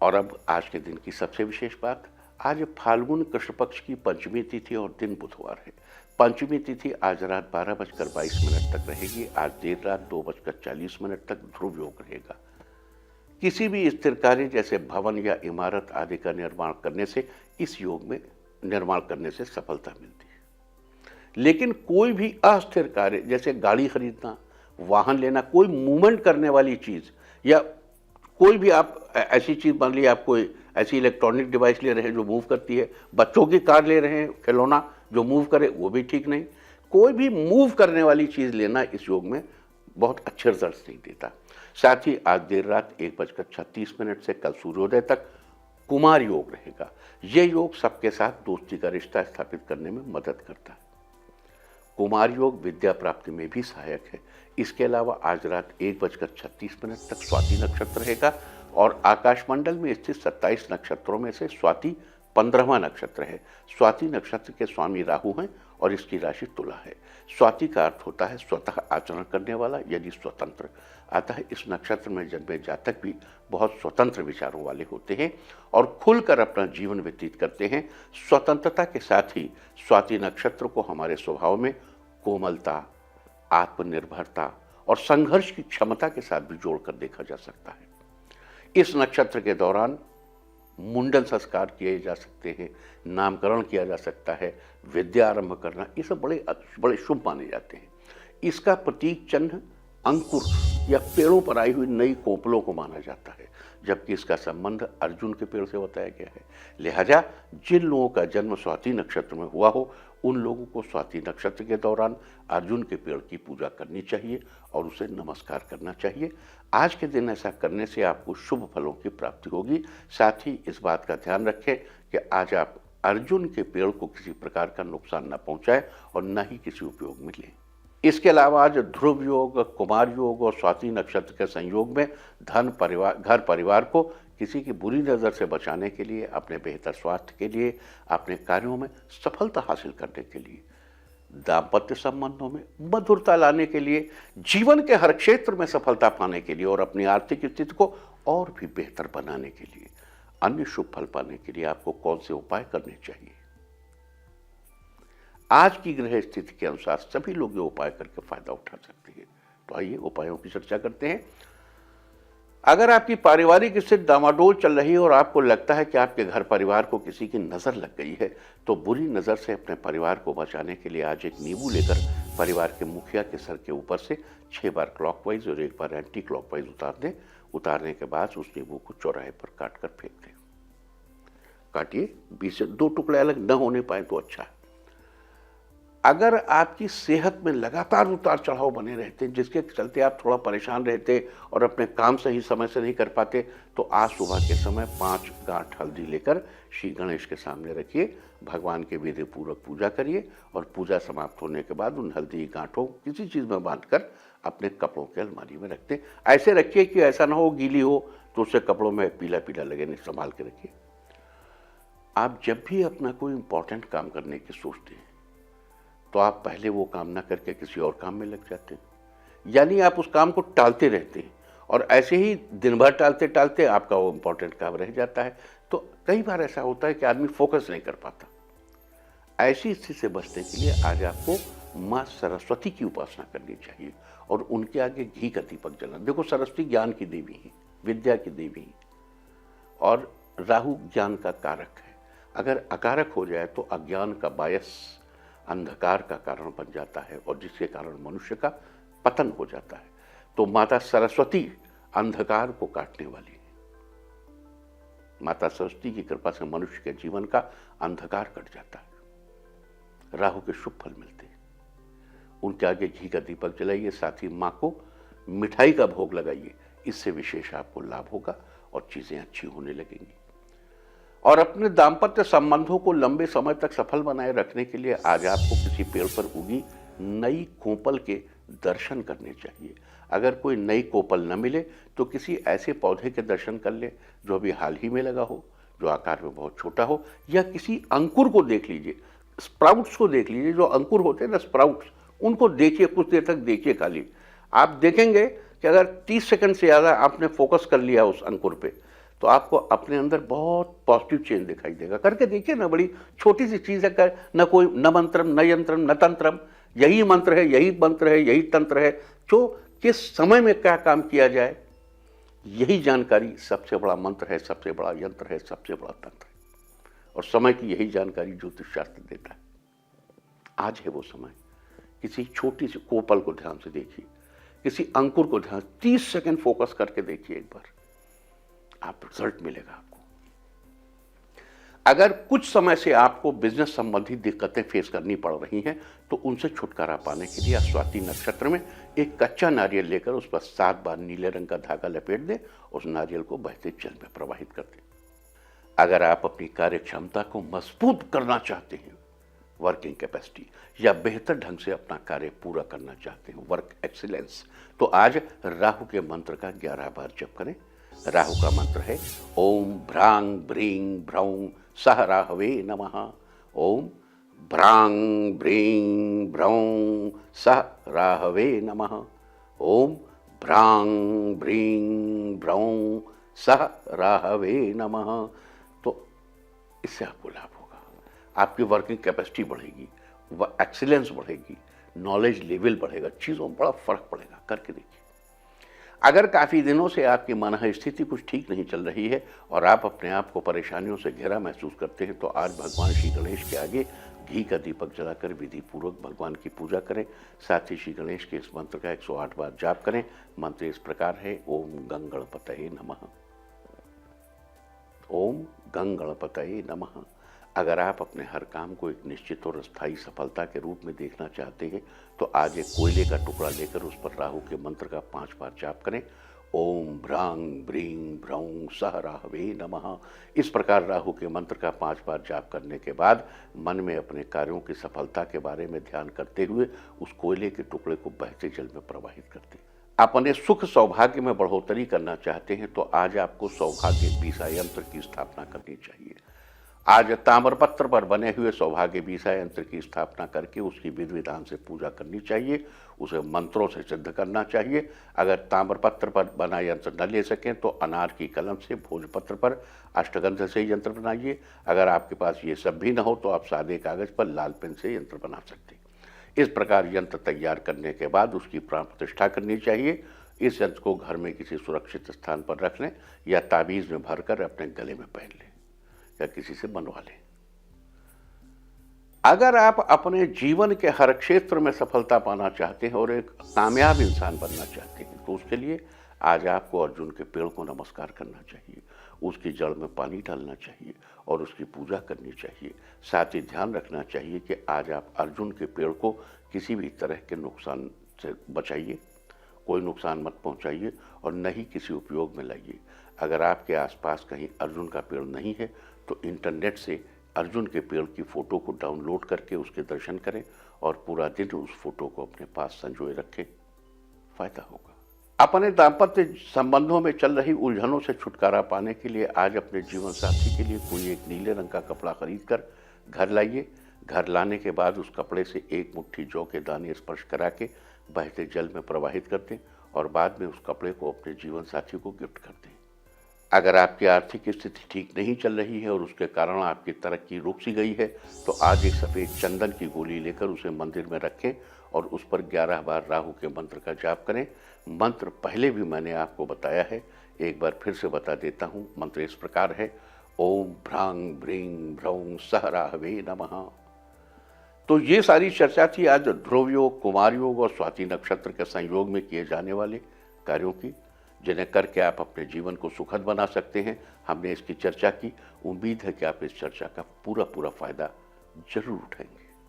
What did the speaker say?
और अब आज के दिन की सबसे विशेष बात, आज फाल्गुन कृष्ण पक्ष की पंचमी तिथि और दिन बुधवार है। पंचमी तिथि आज रात 12:22 तक रहेगी। आज देर रात 2:40 तक ध्रुव योग रहेगा। किसी भी स्थिर कार्य जैसे भवन या इमारत आदि का निर्माण करने से इस योग में निर्माण करने से सफलता मिलती है। लेकिन कोई भी अस्थिर कार्य जैसे गाड़ी खरीदना, वाहन लेना, कोई मूवमेंट करने वाली चीज या कोई भी आप ऐसी चीज, मान ली आप कोई ऐसी इलेक्ट्रॉनिक डिवाइस ले रहे हैं जो मूव करती है, बच्चों की कार ले रहे हैं खिलौना जो मूव करे, वो भी ठीक नहीं। कोई भी मूव करने वाली चीज लेना इस योग में बहुत अच्छे रिजल्ट नहीं देता। साथ ही आज देर रात 1:36 से कल सूर्योदय तक कुमार योग रहेगा। यह योग सबके साथ दोस्ती का रिश्ता स्थापित करने में मदद करता है। कुमार योग विद्या प्राप्ति में भी सहायक है। इसके अलावा आज रात 1:36 तक स्वाति नक्षत्र रहेगा और आकाशमंडल में स्थित 27 नक्षत्रों में से स्वाति 15वां नक्षत्र है। स्वाति नक्षत्र के स्वामी राहु हैं और इसकी राशि तुला है। स्वाति का अर्थ होता है स्वतः आचरण करने वाला, यानी स्वतंत्र। अतः इस नक्षत्र में जन्मे जातक भी बहुत स्वतंत्र विचारों वाले होते हैं और खुलकर अपना जीवन व्यतीत करते हैं। स्वतंत्रता के साथ ही स्वाति नक्षत्र को हमारे स्वभाव में कोमलता, आत्मनिर्भरता और संघर्ष की क्षमता के साथ भी जोड़कर देखा जा सकता है। इस नक्षत्र के दौरान मुंडन संस्कार किए जा सकते हैं, नामकरण किया जा सकता है, विद्या आरंभ करना, ये सब बड़े शुभ माने जाते हैं। इसका प्रतीक चिन्ह अंकुर या पेड़ों पर आई हुई नई कोपलों को माना जाता है, जबकि इसका संबंध अर्जुन के पेड़ से बताया गया है। लिहाजा जिन लोगों का जन्म स्वाति नक्षत्र में हुआ हो, उन लोगों को स्वाति नक्षत्र के दौरान अर्जुन के पेड़ की पूजा करनी चाहिए और उसे नमस्कार करना चाहिए। आज के दिन ऐसा करने से आपको शुभ फलों की प्राप्ति होगी। साथ ही इस बात का ध्यान रखें कि आज आप अर्जुन के पेड़ को किसी प्रकार का नुकसान न पहुंचाएं और न ही किसी उपयोग में लें। इसके अलावा आज ध्रुव योग, कुमार योग और स्वाति नक्षत्र के संयोग में धन, परिवार, घर परिवार को किसी की बुरी नज़र से बचाने के लिए, अपने बेहतर स्वास्थ्य के लिए, अपने कार्यों में सफलता हासिल करने के लिए, दाम्पत्य संबंधों में मधुरता लाने के लिए, जीवन के हर क्षेत्र में सफलता पाने के लिए और अपनी आर्थिक स्थिति को और भी बेहतर बनाने के लिए, अन्य शुभ फल पाने के लिए आपको कौन से उपाय करने चाहिए? आज की ग्रह स्थिति के अनुसार सभी लोग ये उपाय करके फायदा उठा सकते हैं। तो आइए उपायों की चर्चा करते हैं। अगर आपकी पारिवारिक स्थिति डामाडोल चल रही है और आपको लगता है कि आपके घर परिवार को किसी की नज़र लग गई है, तो बुरी नज़र से अपने परिवार को बचाने के लिए आज एक नींबू लेकर परिवार के मुखिया के सर के ऊपर से 6 बार क्लॉकवाइज और 1 बार एंटी क्लॉकवाइज उतार दें। उतारने के बाद उस नींबू को चौराहे पर काट कर फेंक दें। काटिए, बीच से 2 टुकड़े अलग न होने पाए तो अच्छा है। अगर आपकी सेहत में लगातार उतार चढ़ाव बने रहते हैं, जिसके चलते आप थोड़ा परेशान रहते और अपने काम सही समय से नहीं कर पाते, तो आज सुबह के समय 5 गांठ हल्दी लेकर श्री गणेश के सामने रखिए, भगवान के विधि पूर्वक पूजा करिए और पूजा समाप्त होने के बाद उन हल्दी गांठों किसी चीज़ में बांधकर अपने कपड़ों के अलमारी में रखते। ऐसे रखिए कि ऐसा ना हो गीली हो तो उससे कपड़ों में पीला पीला लगे, नहीं, संभाल के रखिए। आप जब भी अपना कोई इंपॉर्टेंट काम करने की सोचते हैं तो आप पहले वो काम ना करके किसी और काम में लग जाते हैं, यानी आप उस काम को टालते रहते हैं और ऐसे ही दिन भर टालते टालते आपका वो इम्पोर्टेंट काम रह जाता है। तो कई बार ऐसा होता है कि आदमी फोकस नहीं कर पाता। ऐसी स्थिति से बचने के लिए आज आपको माँ सरस्वती की उपासना करनी चाहिए और उनके आगे घी का दीपक जलाना। देखो, सरस्वती ज्ञान की देवी है, विद्या की देवी है और राहु ज्ञान का कारक है। अगर अकारक हो जाए तो अज्ञान का बायस, अंधकार का कारण बन जाता है और जिसके कारण मनुष्य का पतन हो जाता है। तो माता सरस्वती अंधकार को काटने वाली है। माता सरस्वती की कृपा से मनुष्य के जीवन का अंधकार कट जाता है, राहु के शुभ फल मिलते हैं। उनके आगे घी का दीपक जलाइए, साथ ही माँ को मिठाई का भोग लगाइए। इससे विशेष आपको लाभ होगा और चीजें अच्छी होने लगेंगी। और अपने दाम्पत्य संबंधों को लंबे समय तक सफल बनाए रखने के लिए आज आपको किसी पेड़ पर उगी नई कोपल के दर्शन करने चाहिए। अगर कोई नई कोपल न मिले तो किसी ऐसे पौधे के दर्शन कर ले जो अभी हाल ही में लगा हो, जो आकार में बहुत छोटा हो, या किसी अंकुर को देख लीजिए, स्प्राउट्स को देख लीजिए। जो अंकुर होते हैं ना, स्प्राउट्स, उनको देखिए, कुछ देर तक देखिए खाली। आप देखेंगे कि अगर 30 सेकंड से ज़्यादा आपने फोकस कर लिया उस अंकुर पे, तो आपको अपने अंदर बहुत पॉजिटिव चेंज दिखाई देगा। करके देखिए ना, बड़ी छोटी सी चीज़ है, कर न कोई न मंत्रम न यंत्रम न तंत्रम, यही मंत्र है, यही मंत्र है, यही तंत्र है, जो किस समय में क्या काम किया जाए, यही जानकारी सबसे बड़ा मंत्र है, सबसे बड़ा यंत्र है, सबसे बड़ा तंत्र है। और समय की यही जानकारी ज्योतिष शास्त्र देता है। आज है वो समय। किसी छोटी सी कोपल को ध्यान से देखिए, किसी अंकुर को ध्यान 30 सेकंड फोकस करके देखिए एक बार, आप रिजल्ट मिलेगा आपको। अगर कुछ समय से आपको बिजनेस संबंधी दिक्कतें फेस करनी पड़ रही हैं, तो उनसे छुटकारा पाने के लिए स्वाति नक्षत्र में एक कच्चा नारियल लेकर उस पर 7 बार नीले रंग का धागा लपेट दें, उस नारियल को बहते जल में प्रवाहित कर दें। अगर आप अपनी कार्य क्षमता को मजबूत करना चाहते हैं, वर्किंग कैपेसिटी, या बेहतर ढंग से अपना कार्य पूरा करना चाहते हैं, वर्क एक्सीलेंस, तो आज राहु के मंत्र का 11 बार जप करें। राहु का मंत्र है ओम भ्रांग ब्रींग भ्रौं सह राहवे नमः। ओम भ्रांग ब्रींग भ्रौं सह राहवे नमः। ओम भ्रांग ब्रींग भ्रौं सह राहवे नमः। तो इससे आपको लाभ होगा, आपकी वर्किंग कैपेसिटी बढ़ेगी, एक्सीलेंस बढ़ेगी, नॉलेज लेवल बढ़ेगा, चीज़ों में बड़ा फर्क पड़ेगा। करके देखिए। अगर काफ़ी दिनों से आपकी मन स्थिति कुछ ठीक नहीं चल रही है और आप अपने आप को परेशानियों से घिरा महसूस करते हैं, तो आज भगवान श्री गणेश के आगे घी का दीपक जलाकर विधि पूर्वक भगवान की पूजा करें। साथ ही श्री गणेश के इस मंत्र का 108 बार जाप करें। मंत्र इस प्रकार है ओम गं गणपतये नमः। ओम गं गणपतये नमः। अगर आप अपने हर काम को एक निश्चित और स्थायी सफलता के रूप में देखना चाहते हैं, तो आज एक कोयले का टुकड़ा लेकर उस पर राहु के मंत्र का 5 बार जाप करें। ओम भ्रांग ब्रींग भ्रौं सह राहवे नमः। इस प्रकार राहु के मंत्र का 5 बार जाप करने के बाद मन में अपने कार्यों की सफलता के बारे में ध्यान करते हुए उस कोयले के टुकड़े को बहते जल में प्रवाहित करते। अपने सुख सौभाग्य में बढ़ोतरी करना चाहते हैं, तो आज आपको सौभाग्य बीसा यंत्र की स्थापना करनी चाहिए। आज ताम्रपत्र पर बने हुए सौभाग्य बीसा यंत्र की स्थापना करके उसकी विधि विधान से पूजा करनी चाहिए, उसे मंत्रों से सिद्ध करना चाहिए। अगर ताम्रपत्र पर बना यंत्र न ले सकें, तो अनार की कलम से भोजपत्र पर अष्टगंध से यंत्र बनाइए। अगर आपके पास ये सब भी न हो, तो आप सादे कागज पर लाल पेन से यंत्र बना सकते हैं। इस प्रकार यंत्र तैयार करने के बाद उसकी प्राण प्रतिष्ठा करनी चाहिए। इस यंत्र को घर में किसी सुरक्षित स्थान पर रख लें या ताबीज में भरकर अपने गले में पहन लें या किसी से बनवा लें। अगर आप अपने जीवन के हर क्षेत्र में सफलता पाना चाहते हैं और एक कामयाब इंसान बनना चाहते हैं, तो उसके लिए आज आपको अर्जुन के पेड़ को नमस्कार करना चाहिए, उसकी जड़ में पानी डालना चाहिए और उसकी पूजा करनी चाहिए। साथ ही ध्यान रखना चाहिए कि आज आप अर्जुन के पेड़ को किसी भी तरह के नुकसान से बचाइए, कोई नुकसान मत पहुंचाइए और न ही किसी उपयोग में लाइए। अगर आपके आसपास कहीं अर्जुन का पेड़ नहीं है, तो इंटरनेट से अर्जुन के पेड़ की फ़ोटो को डाउनलोड करके उसके दर्शन करें और पूरा दिन उस फोटो को अपने पास संजोए रखें, फ़ायदा होगा। अपने दाम्पत्य संबंधों में चल रही उलझनों से छुटकारा पाने के लिए आज अपने जीवन साथी के लिए कोई एक नीले रंग का कपड़ा खरीद कर घर लाइए। घर लाने के बाद उस कपड़े से एक मुट्ठी जौ के दाने स्पर्श करा के बहते जल में प्रवाहित कर दें और बाद में उस कपड़े को अपने जीवन साथी को गिफ्ट कर दें। अगर आपकी आर्थिक स्थिति ठीक नहीं चल रही है और उसके कारण आपकी तरक्की रुक सी गई है, तो आज एक सफ़ेद चंदन की गोली लेकर उसे मंदिर में रखें और उस पर 11 बार राहु के मंत्र का जाप करें। मंत्र पहले भी मैंने आपको बताया है, एक बार फिर से बता देता हूँ। मंत्र इस प्रकार है ओम भ्रांग ब्रींग भ्रौं सह राहवे नमः। तो ये सारी चर्चा थी आज ध्रुव योग, कुमार योग और स्वाति नक्षत्र के संयोग में किए जाने वाले कार्यों की, जिन्हें करके आप अपने जीवन को सुखद बना सकते हैं। हमने इसकी चर्चा की, उम्मीद है कि आप इस चर्चा का पूरा फ़ायदा जरूर उठाएंगे।